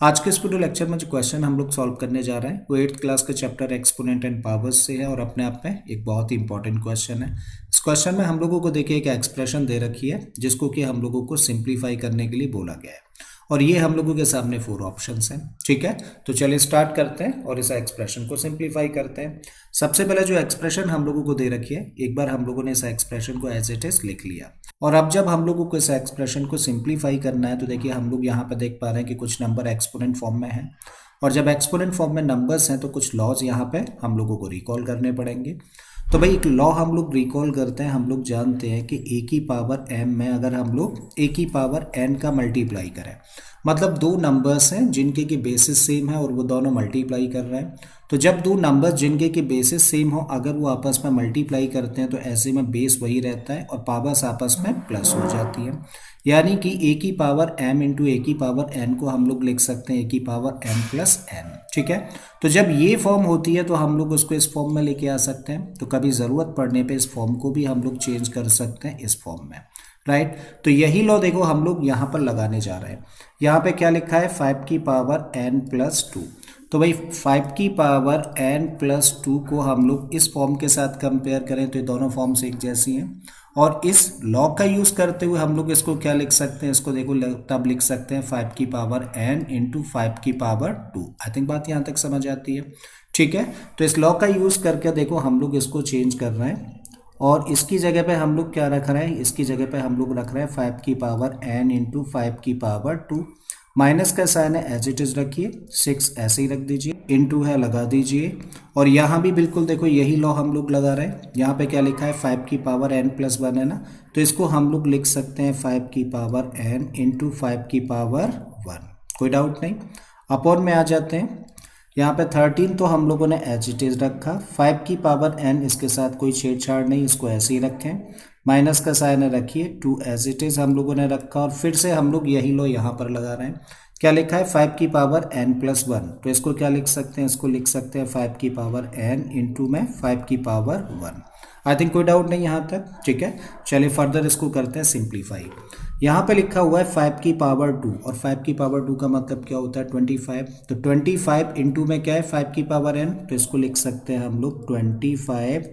आज के इस वीडियो लेक्चर में जो क्वेश्चन हम लोग सॉल्व करने जा रहे हैं वो 8th क्लास के चैप्टर एक्सपोनेंट एंड पावर्स से है और अपने आप में एक बहुत ही इंपॉर्टेंट क्वेश्चन है। इस क्वेश्चन में हम लोगों को देखिए एक एक्सप्रेशन दे रखी है जिसको कि हम लोगों को सिंप्लीफाई करने के लिए बोला गया है और ये हम लोगों के सामने 4 ऑप्शंस हैं। ठीक है, तो चलिए स्टार्ट करते हैं और इस एक्सप्रेशन को सिंप्लीफाई करते हैं। सबसे पहले जो एक्सप्रेशन हम लोगों को दे रखी है, एक बार हम लोगों ने इस एक्सप्रेशन को एज इट इज लिख लिया और अब जब हम लोगों को इस एक्सप्रेशन को सिंप्लीफाई करना है तो देखिए हम लोग यहाँ पर देख पा रहे हैं कि कुछ नंबर एक्सपोनेंट फॉर्म में है और जब एक्सपोनेंट फॉर्म में नंबर्स हैं तो कुछ लॉज यहाँ पे हम लोगों को रिकॉल करने पड़ेंगे। तो भाई एक लॉ हम लोग रिकॉल करते हैं, हम लोग जानते हैं कि ए की पावर एम में अगर हम लोग ए की पावर एन का मल्टीप्लाई करें, मतलब दो नंबर्स हैं जिनके की बेसिस सेम है और वो दोनों मल्टीप्लाई कर रहे हैं, तो जब दो नंबर्स जिनके की बेसिस सेम हो अगर वो आपस में मल्टीप्लाई करते हैं तो ऐसे में बेस वही रहता है और पावर्स आपस में प्लस हो जाती है। यानी कि ए की पावर एम इंटू ए की पावर एन को हम लोग लिख सकते हैं ए की पावर एम प्लस एन। ठीक है, तो जब ये फॉर्म होती है तो हम लोग उसको इस फॉर्म में लेके आ सकते हैं, तो कभी ज़रूरत पड़ने पे इस फॉर्म को भी हम लोग चेंज कर सकते हैं इस फॉर्म में। राइट, तो यही लॉ देखो हम लोग यहाँ पर लगाने जा रहे हैं। यहाँ पे क्या लिखा है 5 की पावर n प्लस 2, तो भाई 5 की पावर n प्लस 2 को हम लोग इस फॉर्म के साथ कंपेयर करें तो ये दोनों फॉर्म्स एक जैसी हैं और इस लॉ का यूज़ करते हुए हम लोग इसको क्या लिख सकते हैं, इसको देखो तब लिख सकते हैं 5 की पावर n इंटू 5 की पावर 2। आई थिंक बात यहाँ तक समझ आती है। ठीक है, तो इस लॉ का यूज़ करके देखो हम लोग इसको चेंज कर रहे हैं और इसकी जगह पे हम लोग क्या रख रहे हैं, इसकी जगह पे हम लोग रख रहे हैं 5 की पावर n इंटू 5 की पावर 2। माइनस का साइन है एज इट इज रखिए, 6 ऐसे ही रख दीजिए, इनटू है लगा दीजिए और यहाँ भी बिल्कुल देखो यही लॉ हम लोग लगा रहे हैं। यहाँ पे क्या लिखा है 5 की पावर n प्लस 1 है ना, तो इसको हम लोग लिख सकते हैं 5 की पावर n इंटू 5 की पावर 1। कोई डाउट नहीं, अपॉन में आ जाते हैं। यहाँ पे 13 तो हम लोगों ने एज इट इज रखा, 5 की पावर n इसके साथ कोई छेड़छाड़ नहीं, इसको ऐसे ही रखें। माइनस का साइन रखिए, 2 एज इट इज हम लोगों ने रखा और फिर से हम लोग यही लो यहाँ पर लगा रहे हैं। क्या लिखा है 5 की पावर n प्लस 1, तो इसको क्या लिख सकते हैं, इसको लिख सकते हैं 5 की पावर n इंटू में 5 की पावर 1। आई थिंक कोई डाउट नहीं यहाँ तक। ठीक है, चलिए फर्दर इसको करते हैं सिंप्लीफाई। यहाँ पे लिखा हुआ है 5 की पावर 2 और 5 की पावर 2 का मतलब क्या होता है 25, तो 25 इंटू में क्या है 5 की पावर n, तो इसको लिख सकते हैं हम लोग 25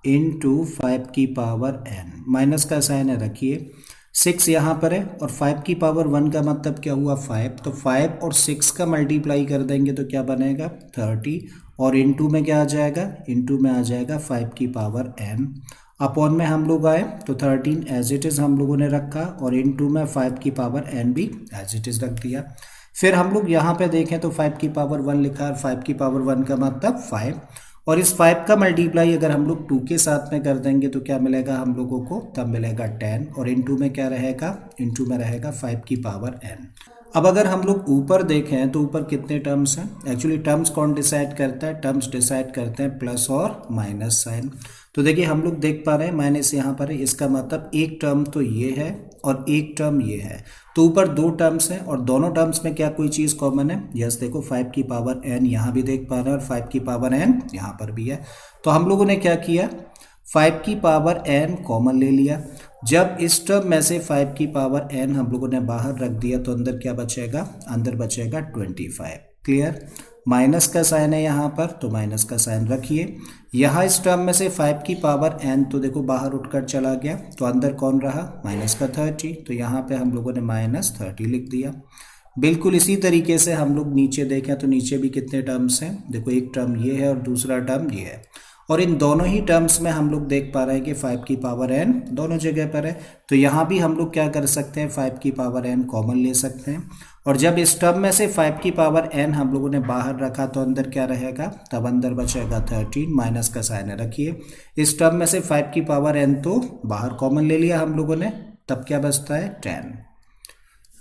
इंटू 5 की पावर n। माइनस का साइन है रखिए, 6 यहाँ पर है और 5 की पावर 1 का मतलब क्या हुआ 5, तो 5 और 6 का मल्टीप्लाई कर देंगे तो क्या बनेगा 30 और इंटू में क्या आ जाएगा, इंटू में आ जाएगा 5 की पावर n। अपॉन में हम लोग आए तो 13 एज इट इज़ हम लोगों ने रखा और इनटू में 5 की पावर n भी एज इट इज़ रख दिया। फिर हम लोग यहाँ पे देखें तो 5 की पावर 1 लिखा है, 5 की पावर 1 का मतलब 5 और इस 5 का मल्टीप्लाई अगर हम लोग 2 के साथ में कर देंगे तो क्या मिलेगा हम लोगों को, तब मिलेगा 10 और इनटू में क्या रहेगा, इनटू में रहेगा 5 की पावर n। अब अगर हम लोग ऊपर देखें तो ऊपर कितने टर्म्स हैं, एक्चुअली टर्म्स कौन डिसाइड करता है, टर्म्स डिसाइड करते हैं प्लस और माइनस साइन। तो देखिए हम लोग देख पा रहे हैं माइनस यहाँ पर है, इसका मतलब एक टर्म तो ये है और एक टर्म ये है, तो ऊपर दो टर्म्स हैं और दोनों टर्म्स में क्या कोई चीज़ कॉमन है, यस देखो 5 की पावर n यहाँ भी देख पा रहे हैं और 5 की पावर n यहाँ पर भी है। तो हम लोगों ने क्या किया 5 की पावर n कॉमन ले लिया। जब इस टर्म में से 5 की पावर n हम लोगों ने बाहर रख दिया तो अंदर क्या बचेगा, अंदर बचेगा 25। क्लियर, माइनस का साइन है यहाँ पर तो माइनस का साइन रखिए। यहाँ इस टर्म में से 5 की पावर n तो देखो बाहर उठकर चला गया तो अंदर कौन रहा, माइनस का 30, तो यहाँ पे हम लोगों ने माइनस 30 लिख दिया। बिल्कुल इसी तरीके से हम लोग नीचे देखें तो नीचे भी कितने टर्म्स हैं, देखो एक टर्म ये है और दूसरा टर्म ये है और इन दोनों ही टर्म्स में हम लोग देख पा रहे हैं कि 5 की पावर n दोनों जगह पर है, तो यहाँ भी हम लोग क्या कर सकते हैं 5 की पावर n कॉमन ले सकते हैं और जब इस टर्म में से 5 की पावर n हम लोगों ने बाहर रखा तो अंदर क्या रहेगा, तब अंदर बचेगा 13, माइनस का साइन रखिए। इस टर्म में से 5 की पावर n तो बाहर कॉमन ले लिया हम लोगों ने, तब क्या बचता है 10।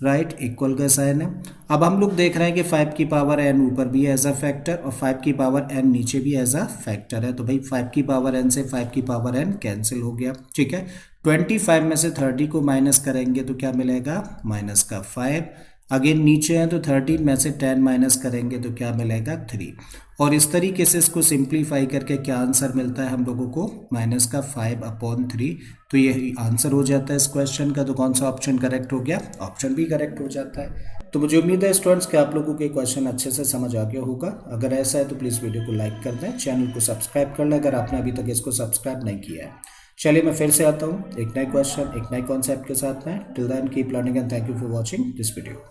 राइट, इक्वल का साइन है। अब हम लोग देख रहे हैं कि 5 की पावर n ऊपर भी है एज अ फैक्टर और 5 की पावर n नीचे भी एज अ फैक्टर है, तो भाई 5 की पावर n से 5 की पावर n कैंसिल हो गया। ठीक है, 25 में से 30 को माइनस करेंगे तो क्या मिलेगा, माइनस का 5 अगेन नीचे है तो 13 में से 10 माइनस करेंगे तो क्या मिलेगा 3। और इस तरीके से इसको सिंप्लीफाई करके क्या आंसर मिलता है हम लोगों को, माइनस का 5/3। तो ये आंसर हो जाता है इस क्वेश्चन का। तो कौन सा ऑप्शन करेक्ट हो गया, ऑप्शन भी करेक्ट हो जाता है। तो मुझे उम्मीद है स्टूडेंट्स कि आप लोगों को ये क्वेश्चन अच्छे से समझ आ गया होगा। अगर ऐसा है तो प्लीज़ वीडियो को लाइक कर दें, चैनल को सब्सक्राइब कर लें अगर आपने अभी तक इसको सब्सक्राइब नहीं किया है। चलिए मैं फिर से आता हूँ एक नए क्वेश्चन एक नए कॉन्सेप्ट के साथ में। Till then keep learning and thank you for watching this video.